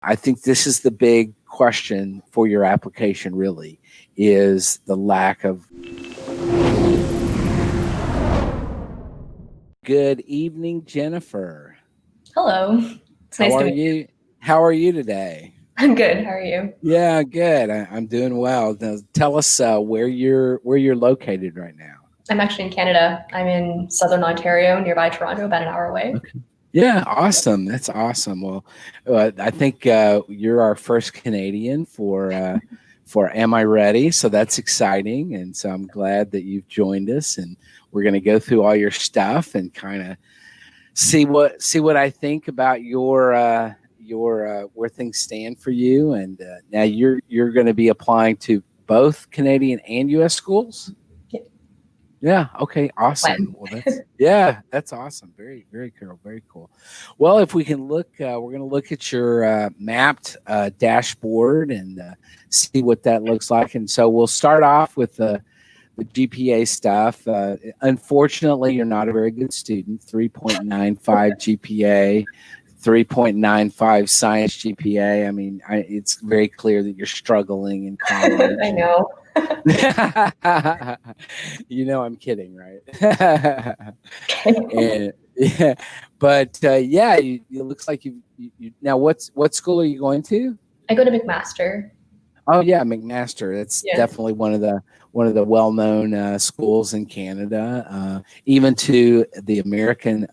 I think this is the big question for your application, really, is the lack of. Good evening, Jennifer. Hello. It's nice to meet you. How are you today? I'm good. How are you? Yeah, good. I'm doing well. Now, tell us where you're located right now. I'm actually in Canada. I'm in Southern Ontario, nearby Toronto, about an hour away. Okay. Yeah, awesome. That's awesome. Well, I think you're our first Canadian for Am I Ready? So that's exciting, and so I'm glad that you've joined us, and we're going to go through all your stuff and kind of see what I think about your where things stand for you. And now you're going to be applying to both Canadian and U.S. schools. Yeah. Okay. Awesome. Well, that's awesome. Very, very cool. Very cool. Well, if we can look, we're going to look at your mapped dashboard and see what that looks like. And so we'll start off with the GPA stuff. Unfortunately, you're not a very good student. 3.95 GPA, 3.95 science GPA. I mean, it's very clear that you're struggling in college. I know. I'm kidding, right? And, yeah, but it looks like you now. What school are you going to? I go to McMaster. Oh yeah, McMaster. That's definitely one of the well-known schools in Canada. Even to the American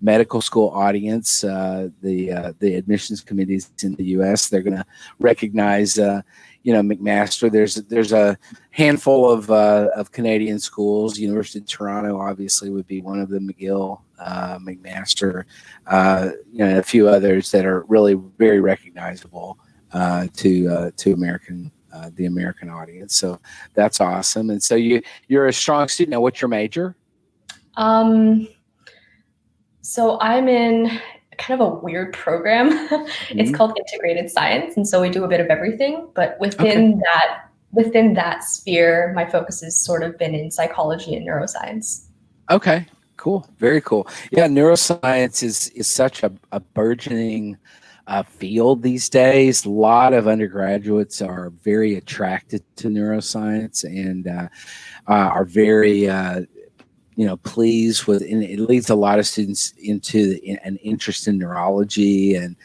medical school audience, the admissions committees in the U.S., they're going to recognize McMaster. There's a handful of Canadian schools. University of Toronto obviously would be one of them. McGill, McMaster, a few others that are really very recognizable to American the American audience. So that's awesome. And so you're a strong student. Now, what's your major? So I'm in kind of a weird program. It's called integrated science, and so we do a bit of everything. But within that sphere, my focus has sort of been in psychology and neuroscience. Okay, cool, very cool. Yeah, neuroscience is such a burgeoning field these days. A lot of undergraduates are very attracted to neuroscience and are very pleased with, and it leads a lot of students into an interest in neurology and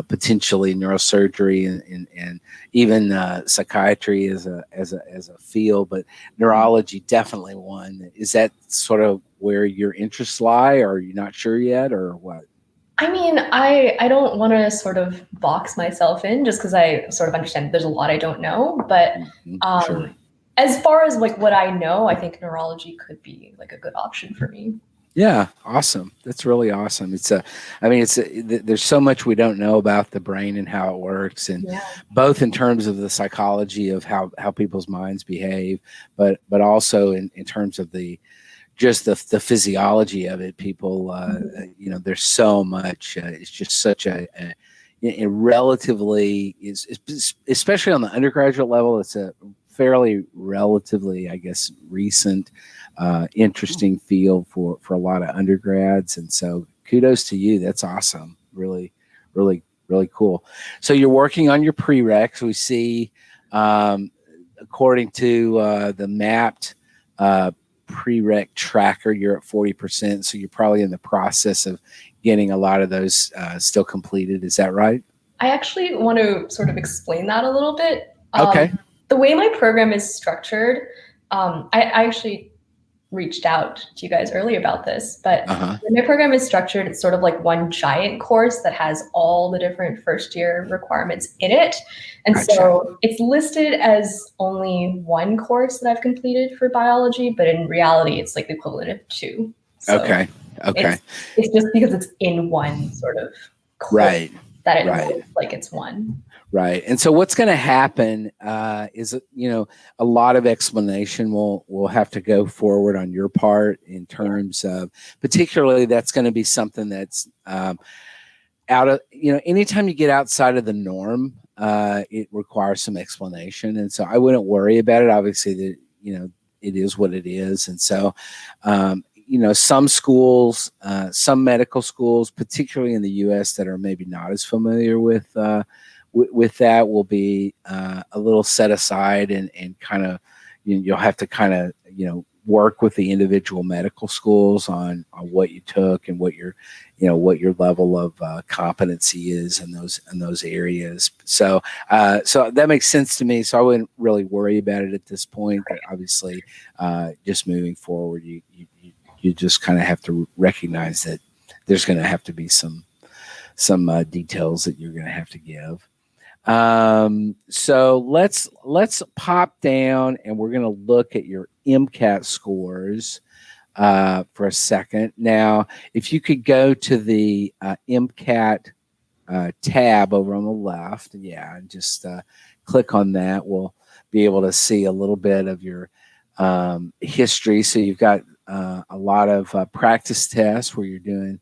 potentially neurosurgery and even psychiatry as a field, but neurology definitely one. Is that sort of where your interests lie, or are you not sure yet, or what? I mean, I don't want to sort of box myself in just because I sort of understand there's a lot I don't know, but sure. As far as like what I know, I think neurology could be like a good option for me. Yeah, awesome. That's really awesome. There's so much we don't know about the brain and how it works, and both in terms of the psychology of how people's minds behave, but also in terms of the physiology of it. People, there's so much. It's just such a relatively, especially on the undergraduate level, it's a fairly relatively, I guess, recent, interesting field for a lot of undergrads. And so kudos to you. That's awesome. Really, really, really cool. So you're working on your prereqs. We see, according to the mapped prereq tracker, you're at 40%. So you're probably in the process of getting a lot of those still completed. Is that right? I actually want to sort of explain that a little bit. Okay. The way my program is structured, I actually reached out to you guys earlier about this, but when my program is structured, it's sort of like one giant course that has all the different first year requirements in it. And so it's listed as only one course that I've completed for biology, but in reality, it's like the equivalent of two. So okay. It's just because it's in one sort of course that it looks like it's one. Right. And so what's going to happen is, a lot of explanation will have to go forward on your part in terms of, particularly that's going to be something that's out of, anytime you get outside of the norm, it requires some explanation. And so I wouldn't worry about it. Obviously, it is what it is. And so, some schools, some medical schools, particularly in the U.S., that are maybe not as familiar with that, will be a little set aside, and kind of you'll have to kind of work with the individual medical schools on what you took and what your level of competency is in those areas. So that makes sense to me. So I wouldn't really worry about it at this point. But obviously, just moving forward, you just kind of have to recognize that there's going to have to be some details that you're going to have to give. So let's pop down, and we're going to look at your Mcat scores for a second. Now, if you could go to the Mcat tab over on the left, and just click on that, we'll be able to see a little bit of your history. So you've got a lot of practice tests where you're doing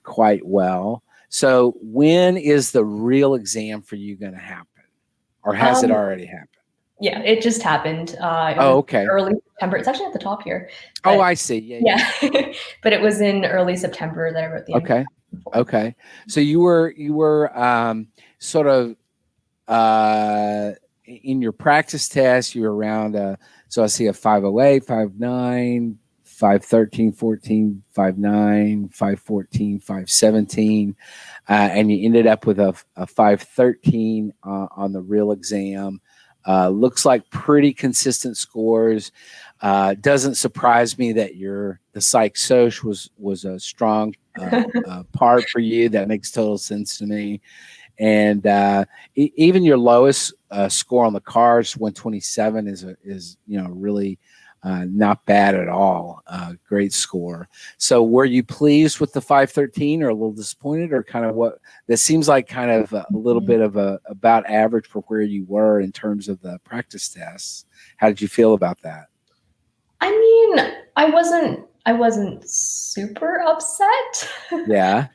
quite well. So when is the real exam for you going to happen, or has it already happened? Yeah, it just happened. Okay. Early September. It's actually at the top here. Oh, I see. Yeah. But it was in early September that I wrote the Okay. Okay. So you were sort of in your practice test, you were around. So I see a 508, 509, 513, 14, 59, 514, 517, and you ended up with a 513 on the real exam. Looks like pretty consistent scores. Doesn't surprise me that the psych soc was a strong part for you. That makes total sense to me. And even your lowest score on the cars, 127, is really not bad at all. Great score. So were you pleased with the 513, or a little disappointed, or kind of what that seems like kind of a little bit of about average for where you were in terms of the practice tests? How did you feel about that? I mean, I wasn't super upset. Yeah.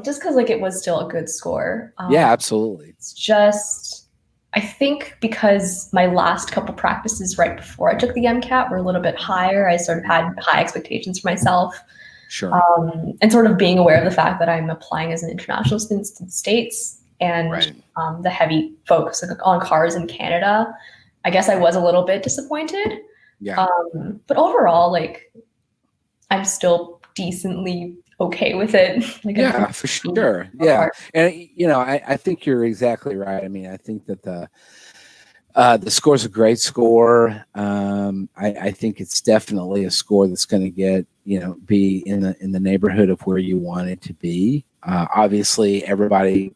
just because like it was still a good score. Yeah, absolutely. It's just, I think because my last couple practices right before I took the MCAT were a little bit higher, I sort of had high expectations for myself. Sure. And sort of being aware of the fact that I'm applying as an international student to the States, and the heavy focus on cars in Canada, I guess I was a little bit disappointed. Yeah. But overall, like, I'm still decently okay with it. Like, yeah, for sure. Yeah. And, I think you're exactly right. I mean, I think that the score's a great score. I think it's definitely a score that's going to get, be in the neighborhood of where you want it to be. Obviously, everybody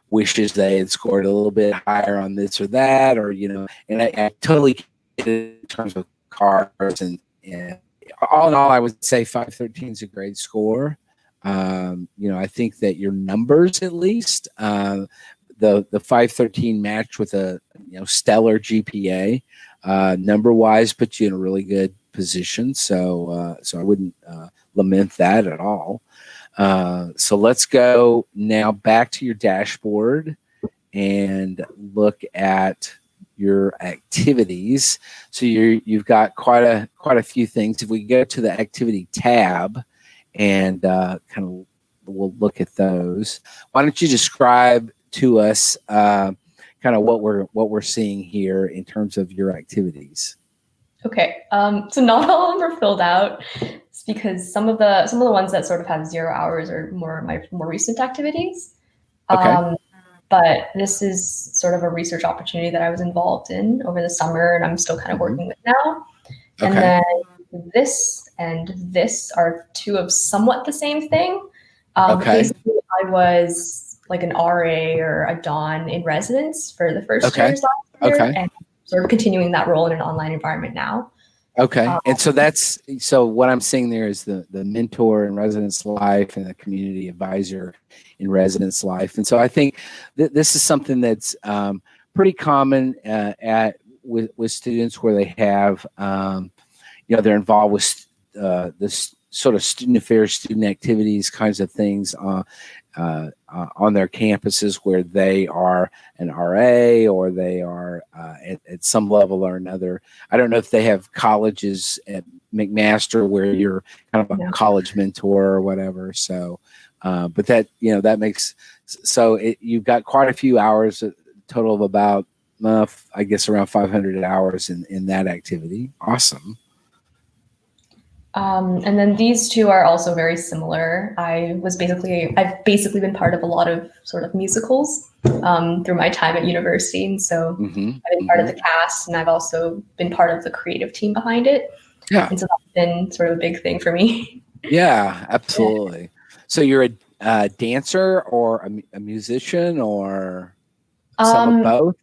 wishes they had scored a little bit higher on this or that, or, and I totally get it in terms of cars, and all in all, I would say 513 is a great score. I think that your numbers, at least, the 513 match with a stellar GPA, number wise, puts you in a really good position. So I wouldn't lament that at all. So let's go now back to your dashboard and look at your activities. So you've got quite a few things. If we go to the activity tab and we'll look at those. Why don't you describe to us kind of what we're seeing here in terms of your activities? Okay. So not all of them are filled out. It's because some of the ones that sort of have 0 hours are my more recent activities. Okay. But this is sort of a research opportunity that I was involved in over the summer, and I'm still kind of working with now. Okay. And then this and this are two of somewhat the same thing. Basically, I was like an RA or a Don in residence for the first years last year, and sort of continuing that role in an online environment now. Okay. And so what I'm seeing there is the mentor in residence life and the community advisor in residence life. And so I think this is something that's pretty common with students, where they have, they're involved with this sort of student affairs, student activities kinds of things on their campuses, where they are an RA or they are at some level or another. I don't know if they have colleges McMaster, where you're kind of a college mentor or whatever. So, but that, that makes, so you've got quite a few hours, a total of about, I guess around 500 hours in that activity. Awesome. And then these two are also very similar. I've basically been part of a lot of sort of musicals through my time at university. And so I've been part of the cast, and I've also been part of the creative team behind it. Yeah. And so that's been sort of a big thing for me. Yeah, absolutely. So you're a dancer or a musician or some of both?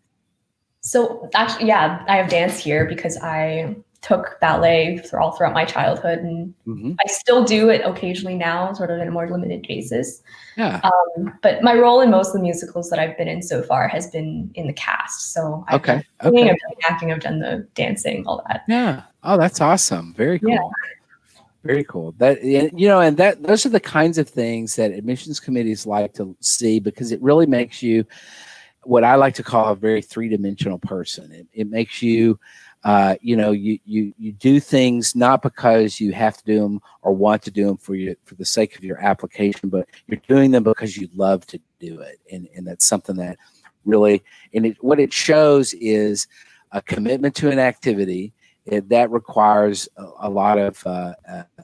So actually, yeah, I have dance here because I took ballet all throughout my childhood, and I still do it occasionally now, sort of in a more limited basis. Yeah. But my role in most of the musicals that I've been in so far has been in the cast. So I've done singing, I've done acting, I've done the dancing, all that. Yeah. Oh, that's awesome. Very cool. Yeah. Very cool. That, and those are the kinds of things that admissions committees like to see, because it really makes you what I like to call a very three-dimensional person. It makes you, you do things not because you have to do them or want to do them for the sake of your application, but you're doing them because you love to do it. And that's something that really, what it shows is a commitment to an activity that requires a lot of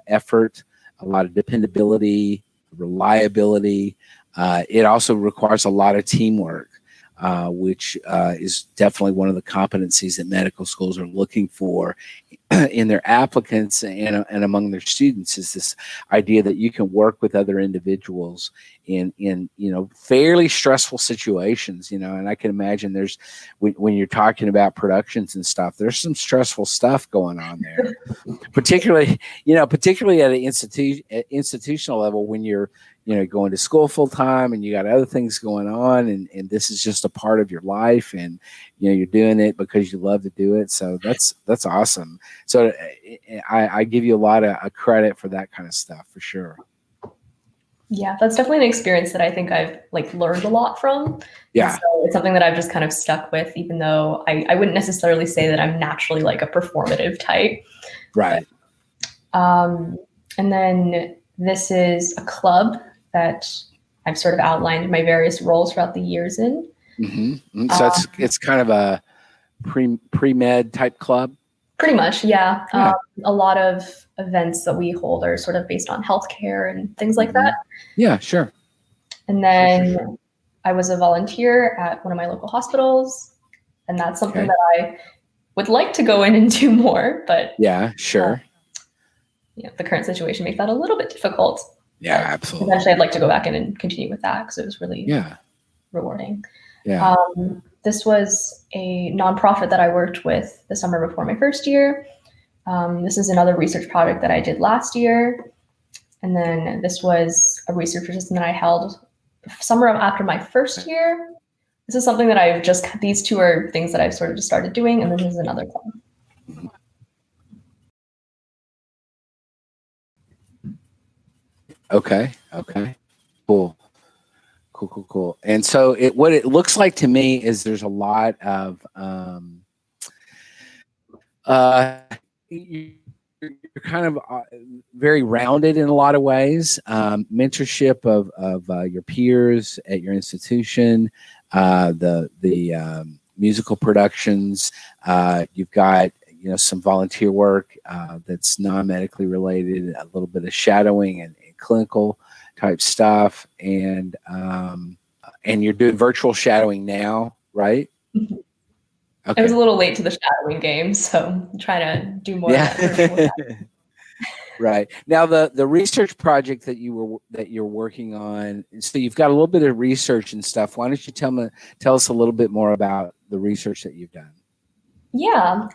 effort, a lot of dependability, reliability. It also requires a lot of teamwork. Which is definitely one of the competencies that medical schools are looking for in their applicants and among their students, is this idea that you can work with other individuals in fairly stressful situations, and I can imagine there's when you're talking about productions and stuff, there's some stressful stuff going on there, particularly at an institutional level, when you're going to school full time and you got other things going on, and this is just a part of your life, and you're doing it because you love to do it. So that's awesome. So I give you a lot of credit for that kind of stuff, for sure. Yeah, that's definitely an experience that I think I've learned a lot from. Yeah. And so it's something that I've just kind of stuck with, even though I wouldn't necessarily say that I'm naturally a performative type. Right. But, and then this is a club that I've sort of outlined my various roles throughout the years in. So it's kind of a pre-med type club? Pretty much, yeah. A lot of events that we hold are sort of based on healthcare and things like that. Yeah, sure. And then I was a volunteer at one of my local hospitals, and that's something that I would like to go in and do more, but yeah, sure. The current situation makes that a little bit difficult. Yeah, absolutely. Eventually, I'd like to go back in and continue with that because it was really rewarding. Yeah. This was a nonprofit that I worked with the summer before my first year. This is another research project that I did last year. And then this was a research assistant that I held summer after my first year. This is something that these two are things that I've sort of just started doing. And then there's another one. Okay. Cool. And so what it looks like to me is there's a lot of you're kind of very rounded in a lot of ways. Mentorship of your peers at your institution, the musical productions. You've got some volunteer work that's non-medically related, a little bit of shadowing and clinical type stuff, and you're doing virtual shadowing now, right? Mm-hmm. Okay. I was a little late to the shadowing game, so I'm trying to do more of that. Right. Now the research project that you're working on, so you've got a little bit of research and stuff. Why don't you tell us a little bit more about the research that you've done? Yeah.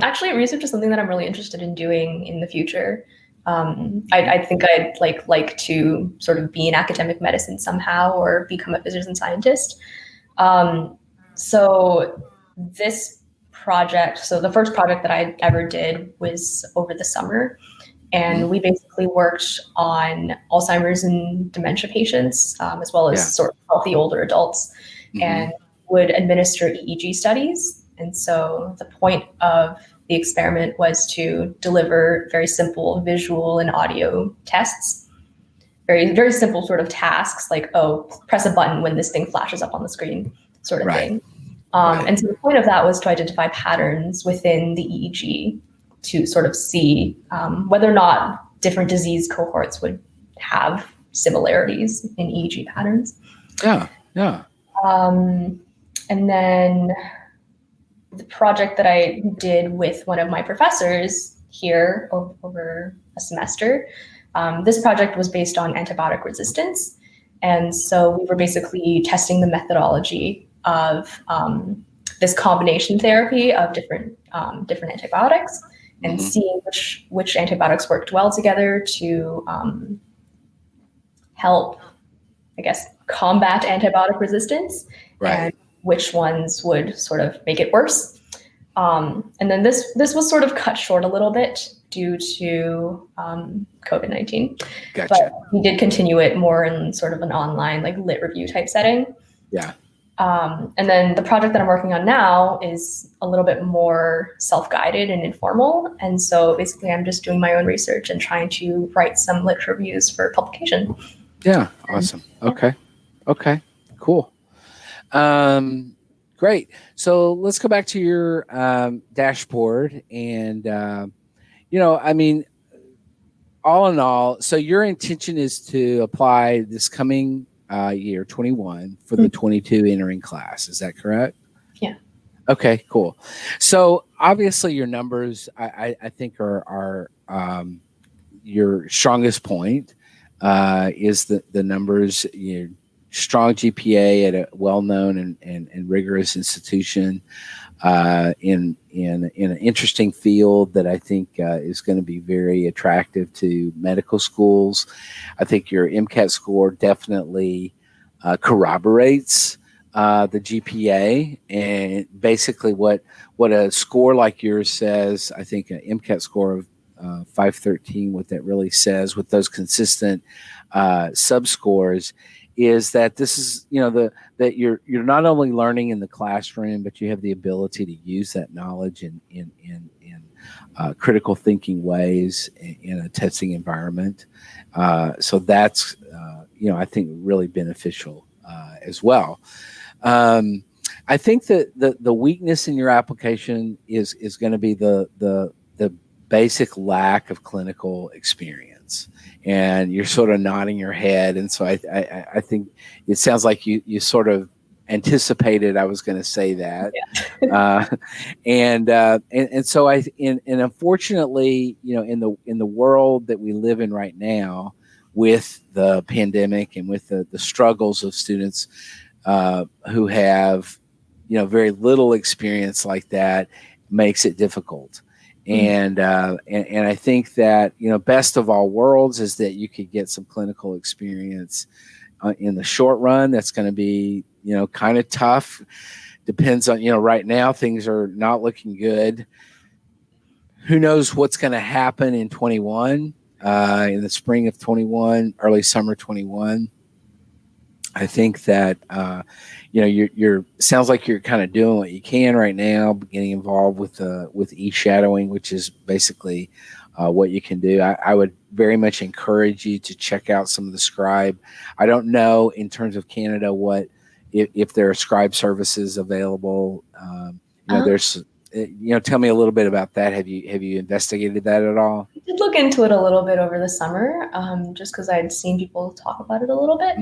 Actually, research is something that I'm really interested in doing in the future. I think I'd like to sort of be in academic medicine somehow, or become a physician scientist. So this project, so the first project that I ever did was over the summer, and we basically worked on Alzheimer's and dementia patients, as well as sort of healthy older adults, and would administer EEG studies. And so the point of the experiment was to deliver very simple visual and audio tests, very, very simple sort of tasks like, oh, press a button when this thing flashes up on the screen sort of thing. And so the point of that was to identify patterns within the EEG to sort of see whether or not different disease cohorts would have similarities in EEG patterns. Yeah. And then the project that I did with one of my professors here over a semester, this project was based on antibiotic resistance. And so we were basically testing the methodology of this combination therapy of different antibiotics and seeing which antibiotics worked well together to help, I guess, combat antibiotic resistance, and which ones would sort of make it worse. And then this was sort of cut short a little bit due to COVID-19. Gotcha. But we did continue it more in sort of an online, like lit review type setting. Yeah. And then the project that I'm working on now is a little bit more self-guided and informal. And so basically I'm just doing my own research and trying to write some lit reviews for publication. Yeah. Awesome. Okay. Cool. Great. So let's go back to your dashboard and, I mean, all in all, so your intention is to apply this coming year 21 for the 22 entering class. Is that correct? Yeah. Okay, cool. So obviously your numbers, I think are your strongest point is the numbers, strong GPA at a well-known and rigorous institution in an interesting field that I think is going to be very attractive to medical schools. I think your MCAT score definitely corroborates the GPA, and basically what a score like yours says. I think an MCAT score of 513, what that really says with those consistent subscores is that this is, that you're not only learning in the classroom, but you have the ability to use that knowledge in critical thinking ways in a testing environment. So that's, I think really beneficial as well. I think that the weakness in your application is going to be the basic lack of clinical experience. And you're sort of nodding your head. And so I think it sounds like you sort of anticipated I was going to say that. Yeah. And so and unfortunately, in the world that we live in right now with the pandemic and with the struggles of students who have, very little experience like that, makes it difficult. And I think that, best of all worlds is that you could get some clinical experience in the short run. That's going to be, kind of tough. Depends on, right now things are not looking good. Who knows what's going to happen in 21, in the spring of 21, early summer 21. I think that, you're sounds like you're kind of doing what you can right now, getting involved with e-shadowing, which is basically what you can do. I would very much encourage you to check out some of the Scribe. I don't know in terms of Canada if there are Scribe services available. There's, tell me a little bit about that. Have you investigated that at all? I did look into it a little bit over the summer, just because I'd seen people talk about it a little bit.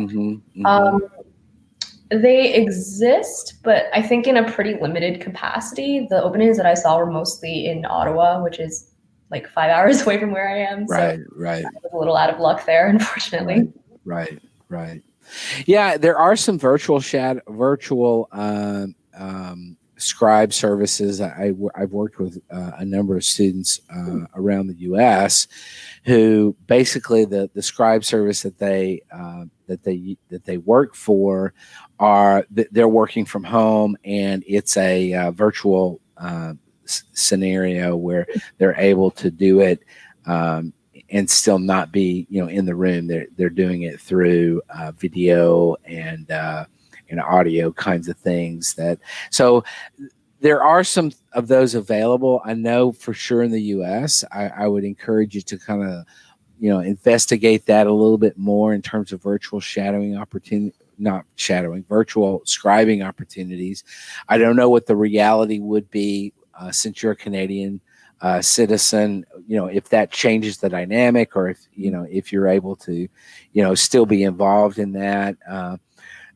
They exist, but I think in a pretty limited capacity. The openings that I saw were mostly in Ottawa, which is like 5 hours away from where I am. Right. I was a little out of luck there, unfortunately. Right. Yeah, there are some virtual Scribe services. I've worked with a number of students around the U.S. who basically the Scribe service that they work for they're working from home, and it's a virtual scenario where they're able to do it and still not be in the room. They're doing it through video and audio kinds of things. there are some of those available. I know for sure in the U.S. I would encourage you to kind of, investigate that a little bit more in terms of virtual shadowing opportunity, not shadowing, virtual scribing opportunities. I don't know what the reality would be since you're a Canadian citizen, if that changes the dynamic, or if you're able to, still be involved in that.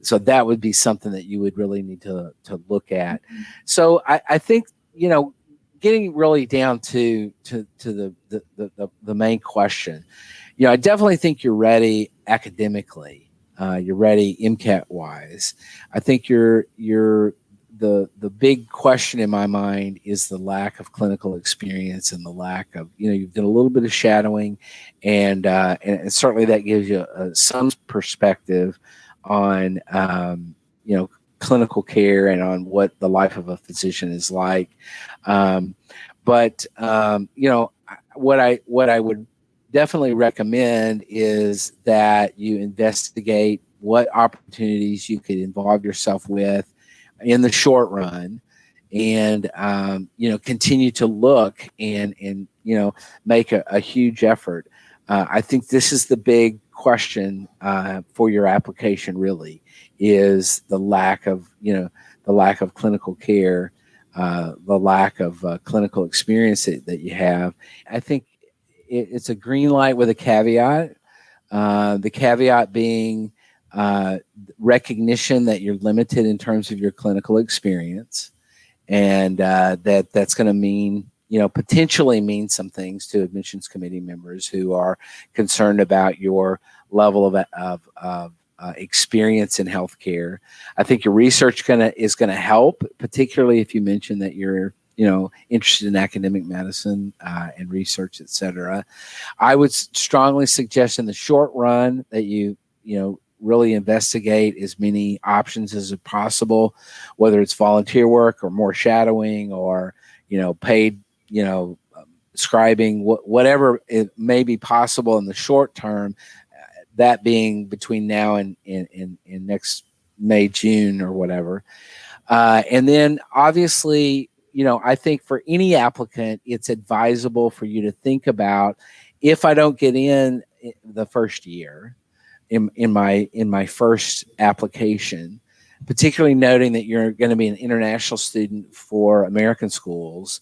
So that would be something that you would really need to look at. So I think, getting really down to the main question, I definitely think you're ready academically. You're ready MCAT wise. I think the big question in my mind is the lack of clinical experience and the lack of, you've done a little bit of shadowing, and certainly that gives you some perspective on, clinical care and on what the life of a physician is like. But what I would definitely recommend is that you investigate what opportunities you could involve yourself with in the short run, and continue to look and make a huge effort. I think this is the big question for your application. Really, is the lack of clinical care, the lack of clinical experience that you have. I think it's a green light with a caveat. The caveat being recognition that you're limited in terms of your clinical experience, and that's going to mean, potentially mean some things to admissions committee members who are concerned about your level of experience in healthcare. I think your research is gonna help, particularly if you mention that you're interested in academic medicine and research, etc. I would strongly suggest in the short run that you really investigate as many options as possible, whether it's volunteer work or more shadowing or paid scribing, whatever it may be possible in the short term. That being between now and next May, June, or whatever. And then obviously, I think for any applicant, it's advisable for you to think about, if I don't get in the first year, in my first application, particularly noting that you're going to be an international student for American schools,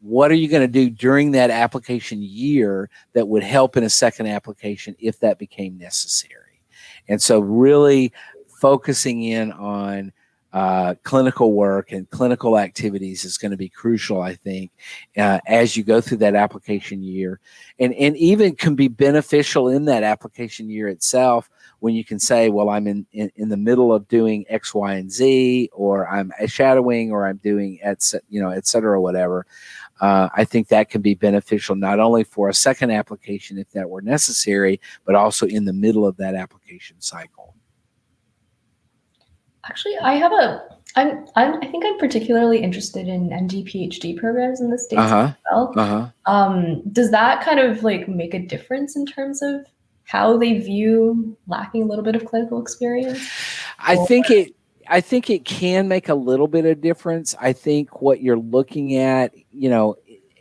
what are you going to do during that application year that would help in a second application if that became necessary? And so really focusing in on clinical work and clinical activities is going to be crucial, I think, as you go through that application year, and even can be beneficial in that application year itself, when you can say, well, I'm in the middle of doing X, Y, and Z, or I'm shadowing, or I'm doing et cetera, whatever. I think that can be beneficial not only for a second application if that were necessary, but also in the middle of that application cycle. Actually, I think I'm particularly interested in ND PhD programs in the States as well. Does that kind of make a difference in terms of how they view lacking a little bit of clinical experience? I think it can make a little bit of difference. I think what you're looking at,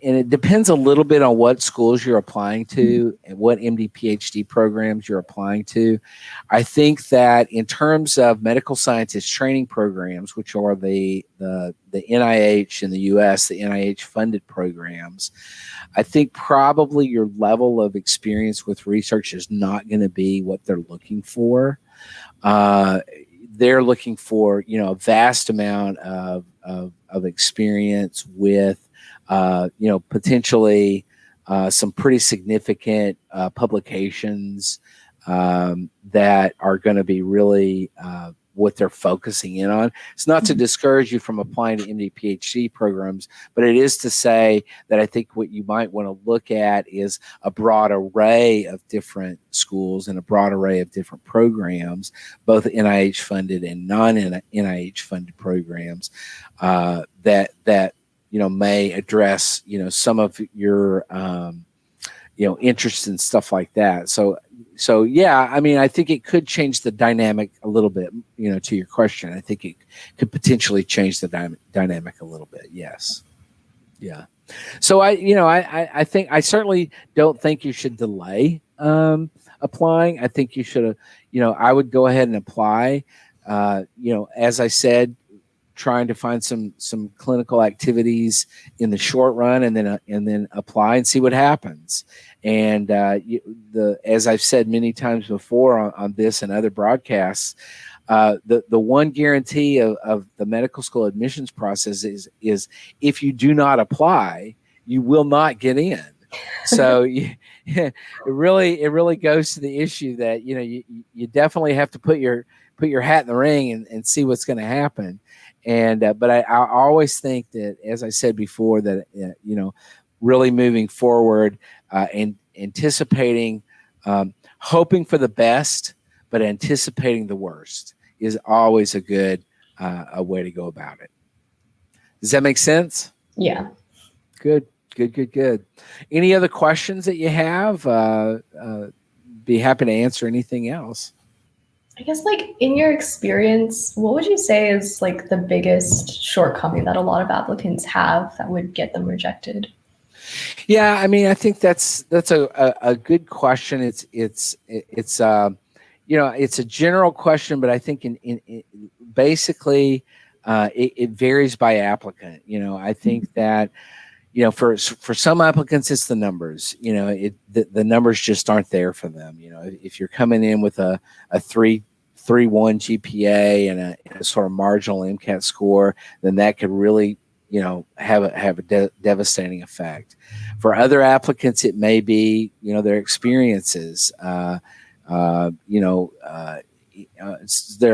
and it depends a little bit on what schools you're applying to and what MD PhD programs you're applying to. I think that in terms of medical scientist training programs, which are the NIH in the US, the NIH funded programs, I think probably your level of experience with research is not going to be what they're looking for. They're looking for, a vast amount of experience with, potentially some pretty significant publications that are going to be really what they're focusing in on. It's not to discourage you from applying to MD PhD programs, but it is to say that I think what you might want to look at is a broad array of different schools and a broad array of different programs, both NIH funded and non-NIH funded programs that may address some of your interests and stuff like that. So So yeah, I mean, I think it could change the dynamic a little bit. To your question, I think it could potentially change the dynamic a little bit. Yes. Yeah. So I think I certainly don't think you should delay applying. I think you should, I would go ahead and apply. As I said, trying to find some clinical activities in the short run, and then apply and see what happens. And as I've said many times before on this and other broadcasts, the one guarantee of the medical school admissions process is if you do not apply, you will not get in. So it really goes to the issue that you definitely have to put your hat in the ring and see what's going to happen. And but I always think that, as I said before, that really moving forward and anticipating, hoping for the best, but anticipating the worst is always a good a way to go about it. Does that make sense? Yeah. Good. Any other questions that you have? Be happy to answer anything else. I guess, in your experience, what would you say is the biggest shortcoming that a lot of applicants have that would get them rejected? Yeah, I mean, I think that's a good question. It's a general question, but I think in basically it varies by applicant. I think that for some applicants it's the numbers. The numbers just aren't there for them. If you're coming in with a 3.1 GPA and a sort of marginal MCAT score, then that could really have a devastating effect. For other applicants, it may be their experiences. There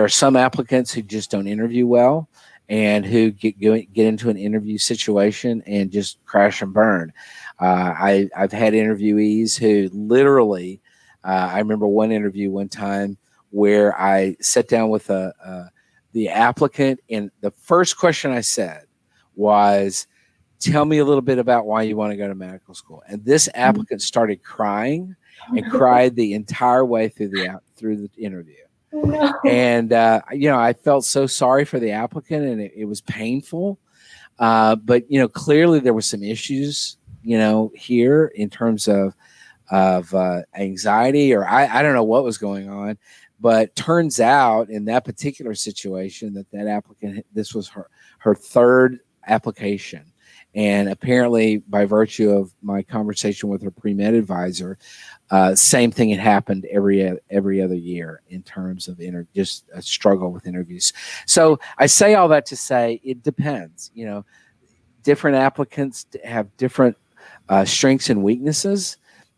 are some applicants who just don't interview well, and who get into an interview situation and just crash and burn. I've had interviewees who literally, I remember one interview one time where I sat down with the applicant, and the first question I said was, "Tell me a little bit about why you want to go to medical school." And this applicant started crying and cried the entire way through the interview. Oh, no. And I felt so sorry for the applicant, and it was painful. But clearly there were some issues, here in terms of anxiety, or I don't know what was going on. But turns out in that particular situation that applicant, this was her third application. And apparently, by virtue of my conversation with her pre-med advisor, same thing had happened every other year in terms of just a struggle with interviews. So I say all that to say it depends. Different applicants have different strengths and weaknesses,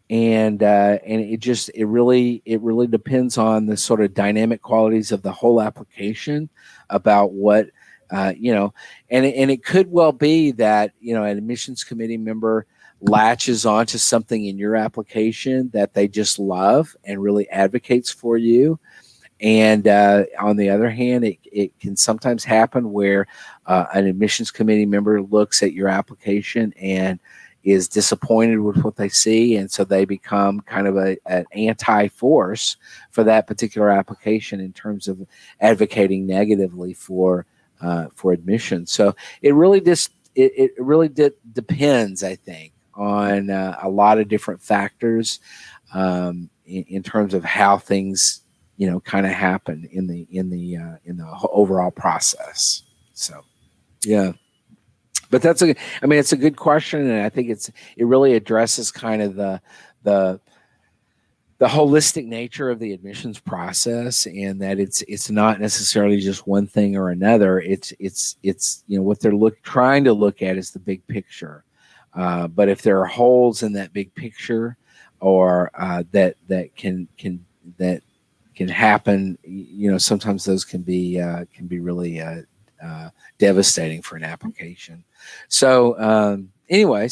and it really depends on the sort of dynamic qualities of the whole application about what. And it could well be that an admissions committee member latches onto something in your application that they just love and really advocates for you. And on the other hand, it can sometimes happen where an admissions committee member looks at your application and is disappointed with what they see, and so they become kind of an anti-force for that particular application in terms of advocating negatively for admission. So it really depends, I think, on a lot of different factors in terms of how things kind of happen in the overall process. So yeah, but it's a good question, and I think it really addresses kind of the holistic nature of the admissions process, and that it's not necessarily just one thing or another. It's what they're trying to look at is the big picture. But if there are holes in that big picture, or that can happen, sometimes those can be really devastating for an application. So anyway,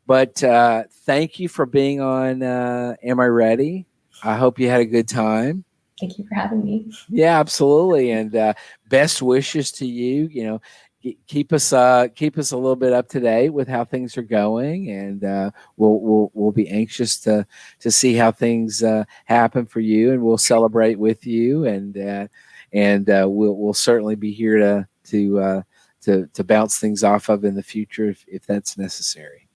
But thank you for being on Am I Ready? I hope you had a good time. Thank you for having me. Yeah, absolutely. And best wishes to you. keep us a little bit up to date with how things are going, and we'll be anxious to see how things happen for you, and we'll celebrate with you, and we'll certainly be here to bounce things off of in the future if that's necessary.